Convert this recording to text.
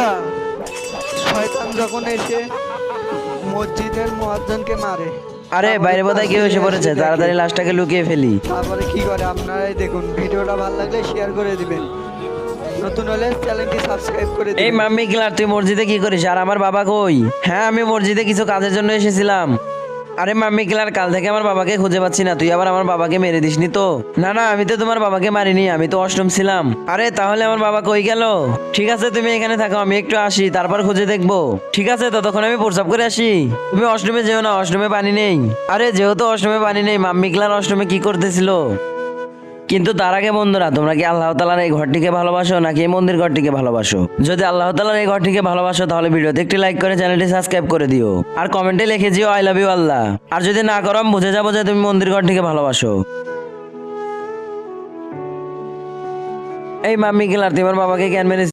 বন্ধুরা, শয়তান যখন এসে মসজিদের মুয়াজ্জিনকে মারে, আরে বাইরে বোধহয় কেউ এসে পড়েছে, তাড়াতাড়ি লাশটাকে লুকিয়ে ফেলি। তারপরে কি করে আপনারাই দেখুন। ভিডিওটা ভালো লাগলে শেয়ার করে দিবেন, নতুন হলে চ্যানেলটি সাবস্ক্রাইব করে এই দিবেন। মাম্মি কিলার, তুই মসজিদে কি করিস আর আমার বাবা কই? হ্যাঁ, আমি মসজিদে কিছু কাজের জন্য এসেছিলাম। আরে মাম্মি কিলার, কাল থেকে আমার বাবাকে খুঁজে পাচ্ছি না, তুই আবার আমার বাবাকে মেরে দিসনি তো? না না, আমি তো তোমার বাবাকে মারিনি, আমি তো অষ্টম ছিলাম। আরে তাহলে আমার বাবা কই গেল? ঠিক আছে, তুমি এখানে থাকো, আমি একটু আসি, তারপর খুঁজে দেখবো। ঠিক আছে, ততক্ষণ আমি প্রস্রাব করে আসি। তুমি অষ্টমে যেও না, অষ্টমে পানি নেই। আরে যেহেতু অষ্টমে পানি নেই, মাম্মি কিলার অষ্টমে কি করতেছিল? কিন্তু তার আগে বন্ধুরা, তোমরা কি আল্লাহ তাআলার এই ঘরটিকে ভালোবাসো নাকি এই মন্দির ঘরটিকে ভালোবাসো? যদি আল্লাহ তাআলার এই ঘরটিকে ভালোবাসো তাহলে ভিডিওতে একটি লাইক করে চ্যানেলটি সাবস্ক্রাইব করে দিও, আর কমেন্টে লিখে দিও আই লাভ ইউ আল্লাহ। আর যদি না করো, আমি বুঝে যাবো যে তুমি মন্দির ঘরটিকে ভালোবাসো। এই মাম্মি গেলার, তোমার বাবাকে কেন মেরেছিস?